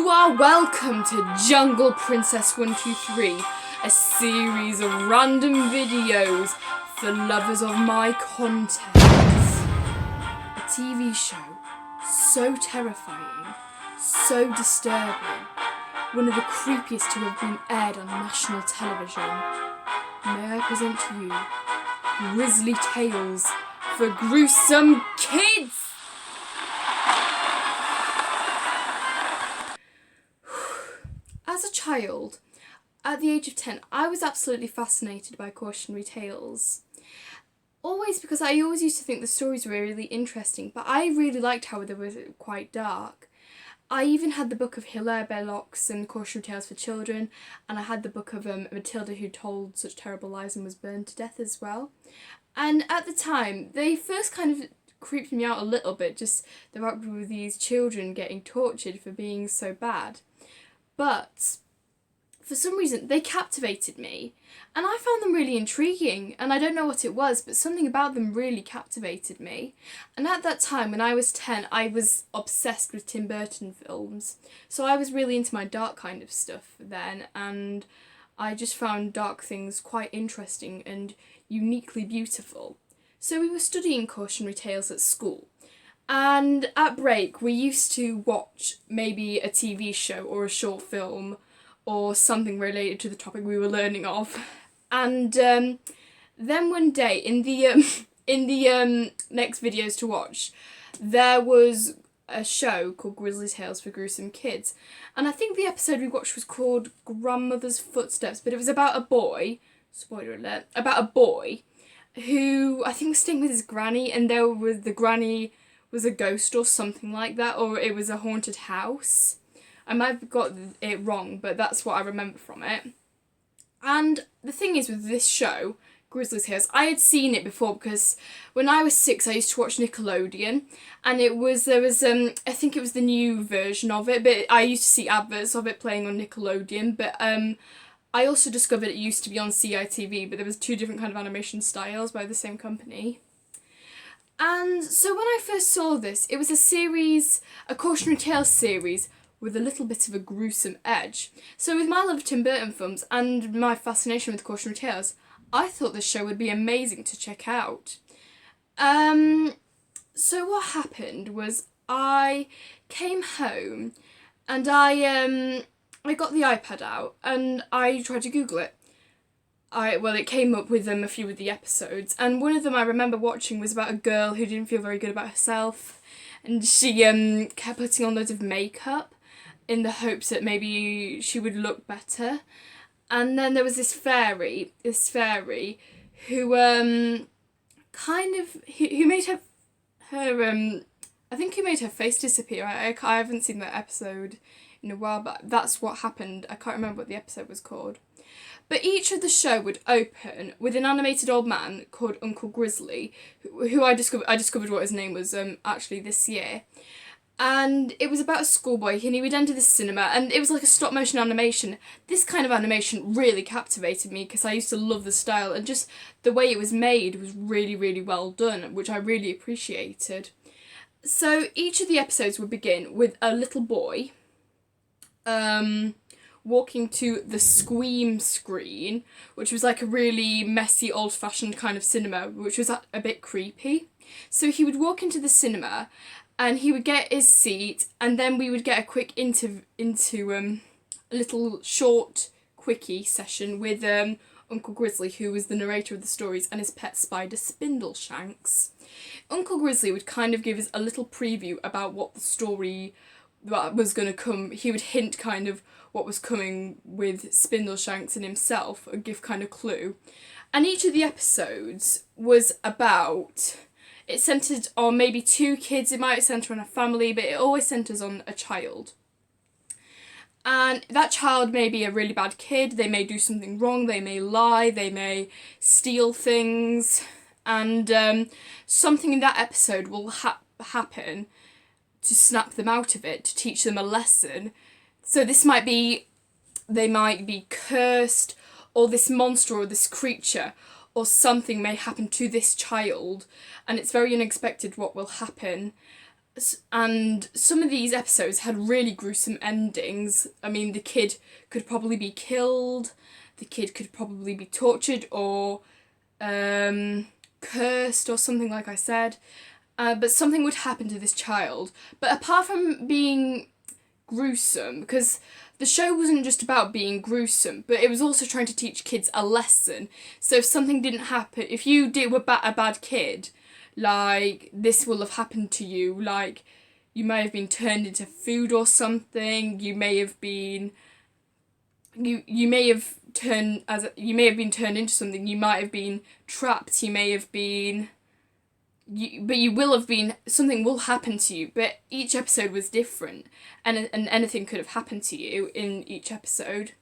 You are welcome to Jungle Princess 123, a series of random videos for lovers of my content. A TV show so terrifying, so disturbing, one of the creepiest to have been aired on national television. May I present to you Grizzly Tales for Gruesome Kids! As a child, at the age of 10, I was absolutely fascinated by cautionary tales. Always because I always used to think the stories were really interesting, but I really liked how they were quite dark. I even had the book of Hilaire Belloc's and Cautionary Tales for Children, and I had the book of Matilda Who Told Such Terrible Lies and Was Burned to Death as well. And at the time, they first kind of creeped me out a little bit, just the fact with these children getting tortured for being so bad. But for some reason, they captivated me, and I found them really intriguing, and I don't know what it was, but something about them really captivated me. And at that time, when I was 10, I was obsessed with Tim Burton films, so I was really into my dark kind of stuff then, and I just found dark things quite interesting and uniquely beautiful. So we were studying cautionary tales at school. And at break, we used to watch maybe a TV show or a short film or something related to the topic we were learning of. And then one day, in the next videos to watch, there was a show called Grizzly Tales for Gruesome Kids. And I think the episode we watched was called Grandmother's Footsteps, but it was about a boy, spoiler alert, about a boy who I think was staying with his granny, and the granny was a ghost or something like that, or it was a haunted house. I might have got it wrong, but that's what I remember from it. And the thing is with this show, Grizzly Tales, I had seen it before because when I was 6 I used to watch Nickelodeon, and there was I think it was the new version of it, but I used to see adverts of it playing on Nickelodeon, but I also discovered it used to be on CITV, but there was 2 different kind of animation styles by the same company. And so when I first saw this, it was a cautionary tales series with a little bit of a gruesome edge. So with my love of Tim Burton films and my fascination with cautionary tales, I thought this show would be amazing to check out. So what happened was I came home and I got the iPad out and I tried to Google it. It came up with a few of the episodes, and one of them I remember watching was about a girl who didn't feel very good about herself, and she kept putting on loads of makeup in the hopes that maybe she would look better. And then there was this fairy who who made her I think he made her face disappear. I haven't seen that episode in a while, but that's what happened. I can't remember what the episode was called. But each of the show would open with an animated old man called Uncle Grizzly, who I discovered what his name was actually this year. And it was about a schoolboy, and he would enter the cinema, and it was like a stop motion animation. This kind of animation really captivated me because I used to love the style, and just the way it was made was really, really well done, which I really appreciated. So each of the episodes would begin with a little boy walking to the Scream screen, which was like a really messy, old-fashioned kind of cinema, which was a bit creepy. So he would walk into the cinema, and he would get his seat, and then we would get a quick into a little short quickie session with Uncle Grizzly, who was the narrator of the stories, and his pet spider Spindleshanks. Uncle Grizzly would kind of give us a little preview about what the story that was going to come. He would hint kind of what was coming with Spindleshanks and himself, and give kind of clue. And each of the episodes was it centred on maybe 2 kids, it might centre on a family, but it always centres on a child. And that child may be a really bad kid, they may do something wrong, they may lie, they may steal things, and something in that episode will happen to snap them out of it, to teach them a lesson. So they might be cursed, or this monster or this creature or something may happen to this child, and it's very unexpected what will happen. and some of these episodes had really gruesome endings. I mean, the kid could probably be killed, the kid could probably be tortured or cursed or something, like I said. But something would happen to this child. But apart from being gruesome, because the show wasn't just about being gruesome, but it was also trying to teach kids a lesson. So if something didn't happen, if you were a bad kid, like, this will have happened to you. Like, you may have been turned into food or something. You may have been turned into something. You might have been trapped. You may have been. But you will have been. Something will happen to you. But each episode was different, and anything could have happened to you in each episode.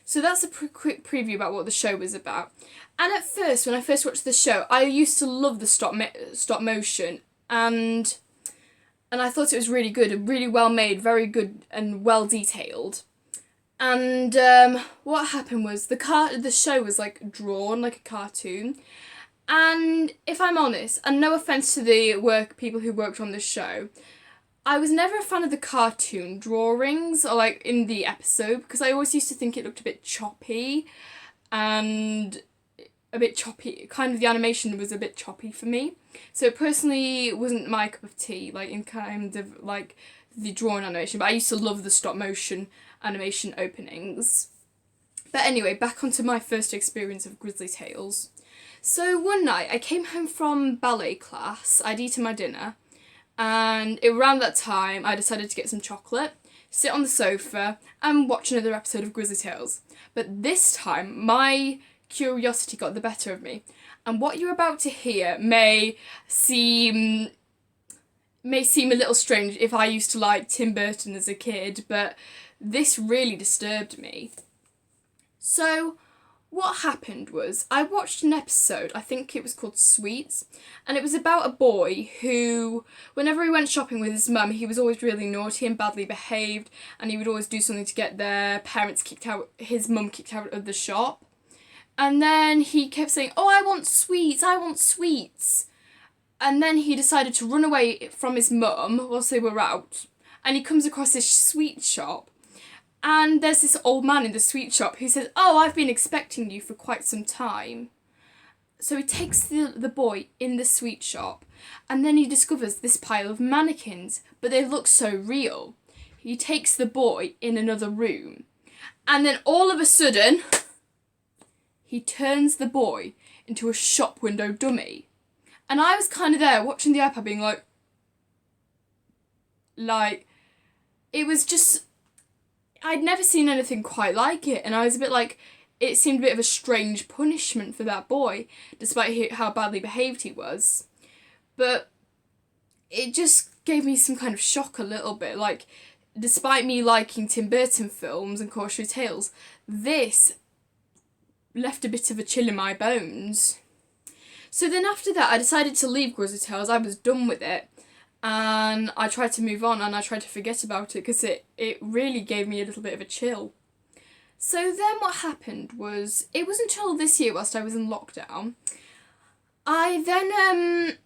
So that's a quick preview about what the show was about. And at first, when I first watched the show, I used to love the stop motion, and I thought it was really good, really well made, very good and well detailed. And what happened was the show was like drawn like a cartoon. And if I'm honest, and no offence to the people who worked on the show, I was never a fan of the cartoon drawings or like in the episode, because I always used to think it looked a bit choppy and a bit choppy. Kind of the animation was a bit choppy for me. So it personally wasn't my cup of tea, like in kind of like the drawn animation. But I used to love the stop motion animation openings. But anyway, back onto my first experience of Grizzly Tales. So one night I came home from ballet class, I'd eaten my dinner, and around that time I decided to get some chocolate, sit on the sofa and watch another episode of Grizzly Tales. But this time my curiosity got the better of me, and what you're about to hear may seem a little strange if I used to like Tim Burton as a kid, but this really disturbed me. So what happened was I watched an episode, I think it was called Sweets, and it was about a boy who, whenever he went shopping with his mum, he was always really naughty and badly behaved, and he would always do something to get his mum kicked out of the shop. And then he kept saying, "Oh, I want sweets, I want sweets." And then he decided to run away from his mum whilst they were out, and he comes across this sweet shop. And there's this old man in the sweet shop who says, "Oh, I've been expecting you for quite some time." So he takes the boy in the sweet shop, and then he discovers this pile of mannequins, but they look so real. He takes the boy in another room, and then all of a sudden, he turns the boy into a shop window dummy. And I was kind of there watching the iPad being like, it was just, I'd never seen anything quite like it, and I was a bit like, it seemed a bit of a strange punishment for that boy, despite how badly behaved he was. But it just gave me some kind of shock a little bit, like, despite me liking Tim Burton films and cautionary tales, this left a bit of a chill in my bones. So then after that, I decided to leave Grizzly Tales. I was done with it. And I tried to move on and I tried to forget about it because it really gave me a little bit of a chill. So then what happened was, it wasn't until this year whilst I was in lockdown, I then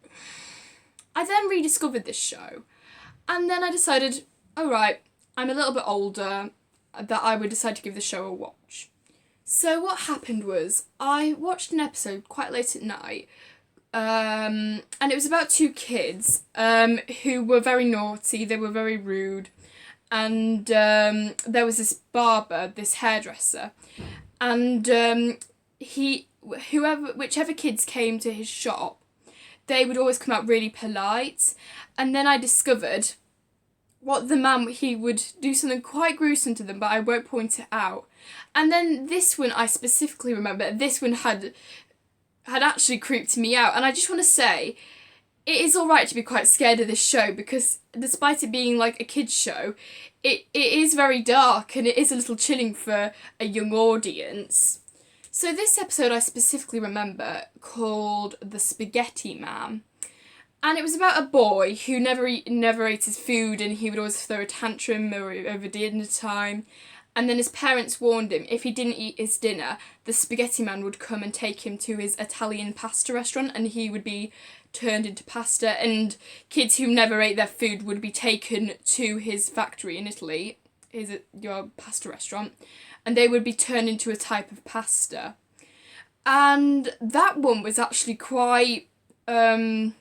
rediscovered this show. And then I decided, alright, I'm a little bit older, that I would decide to give the show a watch. So what happened was, I watched an episode quite late at night, and it was about two kids who were very naughty, they were very rude, and there was this barber, this hairdresser, and whichever kids came to his shop, they would always come out really polite. And then I discovered what the man, he would do something quite gruesome to them, but I won't point it out. And then this one I specifically remember, this one had actually creeped me out. And I just want to say, it is alright to be quite scared of this show, because despite it being like a kids show, it is very dark and it is a little chilling for a young audience. So this episode I specifically remember called The Spaghetti Man. And it was about a boy who never ate his food, and he would always throw a tantrum over dinner time. And then his parents warned him if he didn't eat his dinner, the spaghetti man would come and take him to his Italian pasta restaurant, and he would be turned into pasta, and kids who never ate their food would be taken to his factory in Italy, your pasta restaurant, and they would be turned into a type of pasta. And that one was actually quite a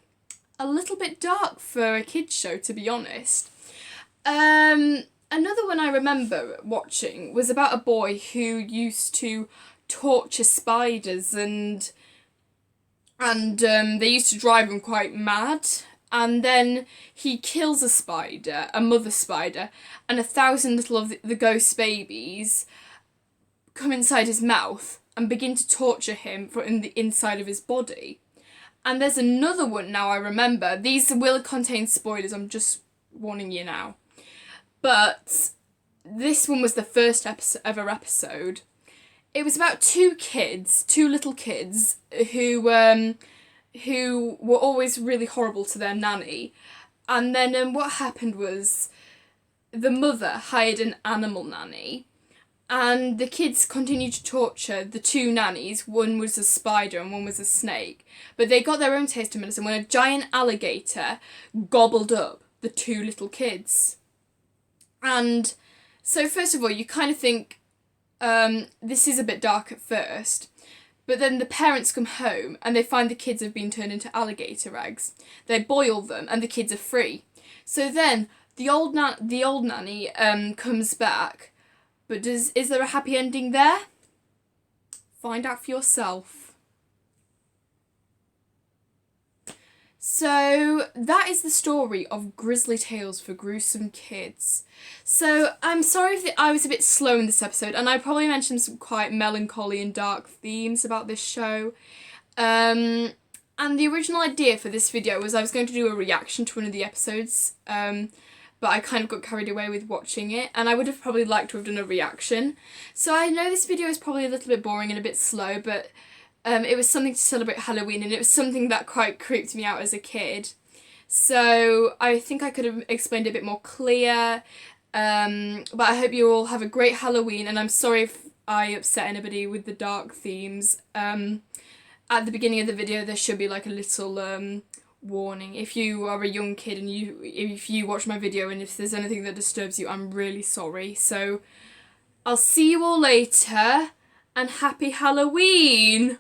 little bit dark for a kids show, to be honest. Another one I remember watching was about a boy who used to torture spiders, and they used to drive him quite mad. And then he kills a spider, a mother spider, and 1,000 little of the ghost babies come inside his mouth and begin to torture him in the inside of his body. And there's another one now I remember. These will contain spoilers, I'm just warning you now. But this one was the first ever episode. It was about two little kids, who were always really horrible to their nanny. And then what happened was the mother hired an animal nanny, and the kids continued to torture the two nannies. One was a spider and one was a snake. But they got their own taste of medicine when a giant alligator gobbled up the two little kids. And so first of all, you kind of think this is a bit dark at first. But then the parents come home and they find the kids have been turned into alligator eggs. They boil them and the kids are free. So then the old nanny comes back. But is there a happy ending there? Find out for yourself. So that is the story of Grizzly Tales for Gruesome Kids. So I'm sorry if I was a bit slow in this episode, and I probably mentioned some quite melancholy and dark themes about this show. And the original idea for this video was I was going to do a reaction to one of the episodes, but I kind of got carried away with watching it, and I would have probably liked to have done a reaction. So I know this video is probably a little bit boring and a bit slow, but it was something to celebrate Halloween, and it was something that quite creeped me out as a kid. So I think I could have explained it a bit more clear, but I hope you all have a great Halloween, and I'm sorry if I upset anybody with the dark themes. At the beginning of the video there should be like a little warning. If you are a young kid and if you watch my video and if there's anything that disturbs you, I'm really sorry. So I'll see you all later, and happy Halloween!